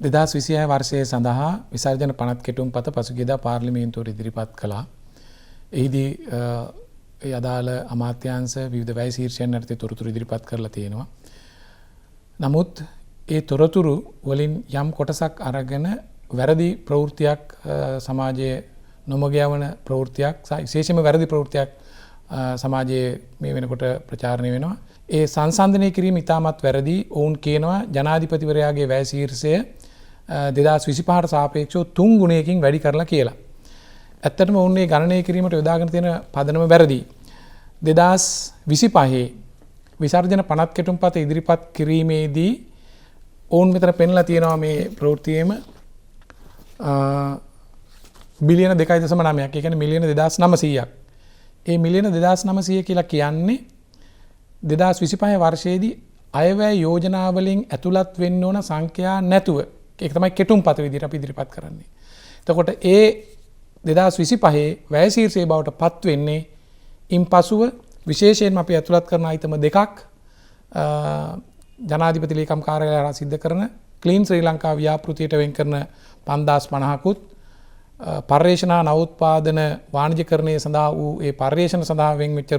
2026 වර්ෂයේ සඳහා විසර්ජන පනත් කෙටුම්පත පසුගියදා පාර්ලිමේන්තුවට ඉදිරිපත් කළා. එහිදී ඒ අදාළ අමාත්‍යාංශ විවිධ වැය ශීර්ෂයන් යටතේ තොරතුරු ඉදිරිපත් කරලා තියෙනවා. නමුත් ඒ තොරතුරු වලින් යම් කොටසක් අරගෙන වැරදි ප්‍රවෘත්තියක් සමාජයේ නොමග යවන ප්‍රවෘත්තියක් විශේෂයෙන්ම වැරදි ප්‍රවෘත්තියක් සමාජයේ මේ වෙනකොට ප්‍රචාරණය වෙනවා. ඒ සංසන්දනය කිරීම ඉතාමත් වැරදි. ඔවුන් කියනවා ජනාධිපතිවරයාගේ වැය ශීර්ෂය 2025ට සාපේක්ෂව 3 ගුණයකින් වැඩි කරලා කියලා. ඇත්තටම ඔවුන් මේ ගණනය කිරීමට යොදාගෙන තියෙන පදනම වැරදි. 2025 විසර්ජන පනත් කෙටුම්පත ඉදිරිපත් කිරීමේදී ඔවුන් මෙතන පෙන්ලා තියෙනවා මේ ප්‍රවෘත්තියේම බිලියන 2.9ක්. ඒ කියන්නේ මිලියන 2900ක්. ඒ මිලියන 2900 කියලා කියන්නේ 2025 වර්ෂයේදී අයවැය යෝජනාවලින් ඇතුළත් වෙන්න ඕන සංඛ්‍යා නැතුව ඒක තමයි කෙටුම්පත විදිහට අපි ඉදිරිපත් කරන්නේ. එතකොට ඒ 2025 වැය ශීර්ෂයේ බවට පත් වෙන්නේ ඉන්පසුව විශේෂයෙන්ම අපි ඇතුළත් කරන අයිතම දෙකක් ජනාධිපති ලේකම් කාර්යාලය හරහා සිද්ධ කරන ක්ලීන් ශ්‍රී ලංකා ව්‍යාපෘතියට වෙන් කරන 5050කුත් පර්යේෂණ නවෝත්පාදන වාණිජකරණය සඳහා වූ ඒ පර්යේෂණ සඳහා වෙන් වෙච්ච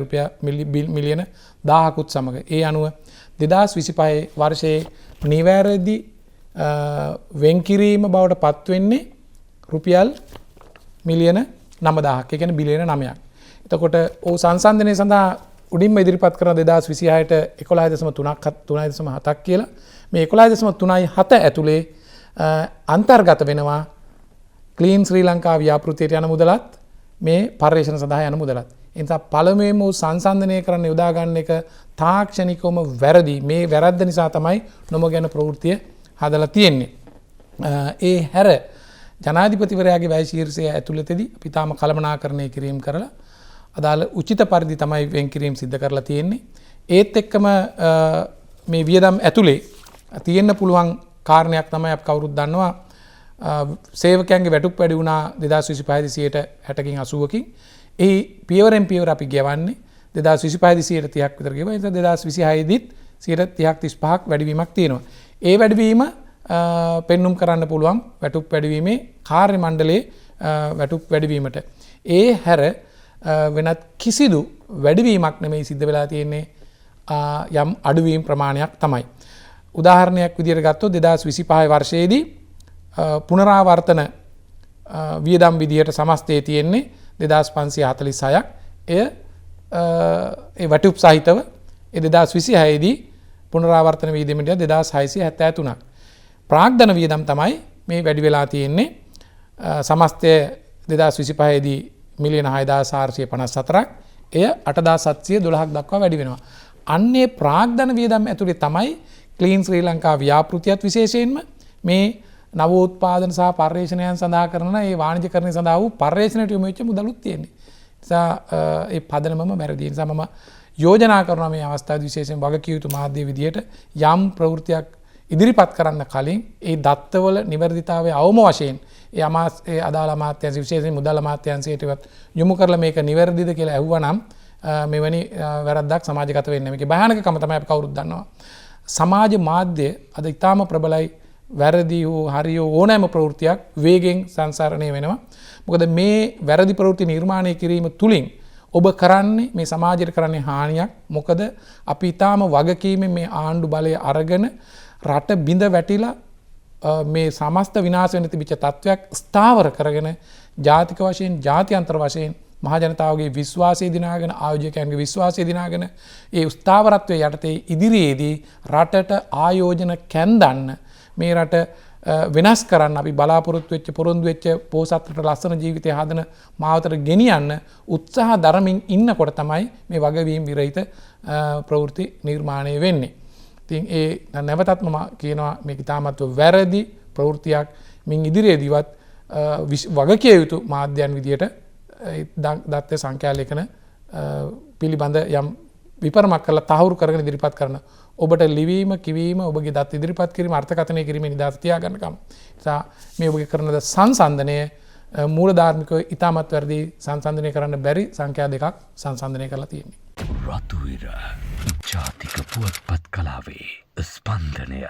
මිලියන 1000කුත් සමග ඒ අනුව 2025 වර්ෂයේ නිවැරදි වෙන්කිරීම බවට පත් වෙන්නේ රුපියල් මිලියන 9000ක්. ඒ කියන්නේ බිලියන 9ක්. එතකොට ඕ සංසන්දනය සඳහා උඩින්ම ඉදිරිපත් කරන 2026ට 11.3.7ක් කියලා. මේ 11.37 ඇතුලේ අන්තර්ගත වෙනවා ක්ලීන් ශ්‍රී ලංකා ව්‍යාපෘතියට යන මුදලත් මේ පර්යේෂණ සඳහා යන මුදලත්. ඒ නිසා පළමුවෙන්ම සංසන්දනය කරන්න යොදා ගන්න එක තාක්ෂණිකවම වැරදි. මේ වැරද්ද නිසා තමයි නොමග යන ප්‍රවෘත්තිය හදලා තියෙන්නේ. ඒ හැර ජනාධිපතිවරයාගේ වැය ශීර්ෂය ඇතුළතදී අපි තාම කළමනාකරණය කිරීම කරලා අදාළ උචිත පරිදි තමයි වෙන් කිරීම සිද්ධ කරලා තියෙන්නේ. ඒත් එක්කම මේ වියදම් ඇතුලේ තියෙන්න පුළුවන් කාරණයක් තමයි අපි කවුරුත් දන්නවා. සේවකයන්ගේ වැටුප් වැඩි වුණා 2025 60කින් 80කින්. ඒ පියවරෙන් පියවර අපි ගෙවන්නේ 2025 30ක් විතර ගෙවුවා. ඒ නිසා 2026 දිත් 30ක් 35ක් වැඩිවීමක් තියෙනවා. ඒ වැඩිවීම පෙන්눔 කරන්න පුළුවන් වැටුප් වැඩිවීමේ කාර්ය මණ්ඩලයේ වැටුප් වැඩිවීමට. ඒ හැර වෙනත් කිසිදු වැඩිවීමක් නෙමෙයි සිද්ධ වෙලා තියෙන්නේ යම් අඩුවීම් ප්‍රමාණයක් තමයි. උදාහරණයක් විදිහට ගත්තොත් 2025 වර්ෂයේදී පුනරාවර්තන වියදම් විදිහට සමස්තයේ තියෙන්නේ 2546ක්. එය ඒ වැටුප් සහිතව 2026 දී පුනරාවර්තන වියදමට 2673ක්. ප්‍රාග්ධන වියදම් තමයි මේ වැඩි වෙලා තියෙන්නේ. සමස්තය 2025 දී මිලියන 6454ක්. එය 8712ක් දක්වා වැඩි වෙනවා. අන්නේ ප්‍රාග්ධන වියදම් ඇතුලේ තමයි ක්ලීන් ශ්‍රී ලංකා ව්‍යාපෘතියත් විශේෂයෙන්ම මේ නවෝත්පාදන සහ පර්යේෂණයන් සඳහා කරන ඒ වාණිජකරණය සඳහා වූ පර්යේෂණයට යොමු වෙච්ච මුදලුත් තියෙන්නේ. නිසා ඒ පදනමම වැරදි. ඒ නිසා මම යෝජනා කරනවා මේ අවස්ථාවේ විශේෂයෙන් වගකිය යුතු මාධ්‍ය විදියට යම් ප්‍රවෘත්තියක් ඉදිරිපත් කරන්න කලින් ඒ දත්තවල නිවැරදිතාවය අවම වශයෙන් ඒ අදාළ අමාත්‍යාංශ විශේෂයෙන් මුදල් අමාත්‍යාංශයටවත් යොමු කරලා මේක නිවැරදිද කියලා ඇහුවනම් මෙවැනි වැරද්දක් සමාජගත වෙන්නේ. මේකේ භයානකකම තමයි අපි කවුරුත් දන්නවා. සමාජ මාධ්‍ය අද ඉතාම ප්‍රබලයි. වැරදි හෝ හරි හෝ ඕනෑම ප්‍රවෘත්තියක් වේගෙන් සංසරණය වෙනවා. මොකද මේ වැරදි ප්‍රවෘත්ති නිර්මාණය කිරීම තුලින් ඔබ කරන්නේ මේ සමාජයට කරන්නේ හානියක්. මොකද අපි ඊටාම වගකීමෙන් මේ ආණ්ඩු බලය අරගෙන රට බිඳ වැටිලා මේ සමස්ත විනාශ වෙන තිබිච්ච තත්වයක් ස්ථාවර කරගෙන ජාතික වශයෙන් ජාත්‍යන්තර වශයෙන් මහ ජනතාවගේ විශ්වාසය දිනාගෙන ආයෝජකයන්ගේ විශ්වාසය දිනාගෙන ඒ ස්ථාවරත්වයේ යටතේ ඉදිරියේදී රටට ආයෝජන කැන්දන්න මේ රට වෙනස් කරන්න අපි බලාපොරොත්තු වෙච්ච පොරොන්දු වෙච්ච පොහොසත් රට ලස්සන ජීවිතය හදන මාවතට ගෙනියන්න උත්සාහ දරමින් ඉන්නකොට තමයි මේ වගවීම් විරහිත ප්‍රවෘත්ති නිර්මාණය වෙන්නේ. ඉතින් ඒ නැවතත් මම කියනවා මේක තාමත්ව වැරදි ප්‍රවෘත්තියක්. මින් ඉදිරියේදීවත් වගකිය යුතු මාධ්‍යයන් විදියට දත්ත සංඛ්‍යා ලේඛන පිළිබඳ යම් විපරමක් කරලා තහවුරු කරගෙන ඉදිරිපත් කරන ඔබට ලිවීම කිවීම ඔබගේ දත් ඉදිරිපත් කිරීම අර්ථකථනය කිරීමේ නිදහස තියාගන්නකම්. නිසා මේ ඔබගේ කරන සංසන්දනය මූලධාර්මිකව ඉතාමත් වැරදි සංසන්දනය කරන්න බැරි සංඛ්‍යා දෙකක් සංසන්දනය කරලා තියෙන්නේ. රතුවිර ජාතික පුවත්පත් කලාවේ ස්පන්දනය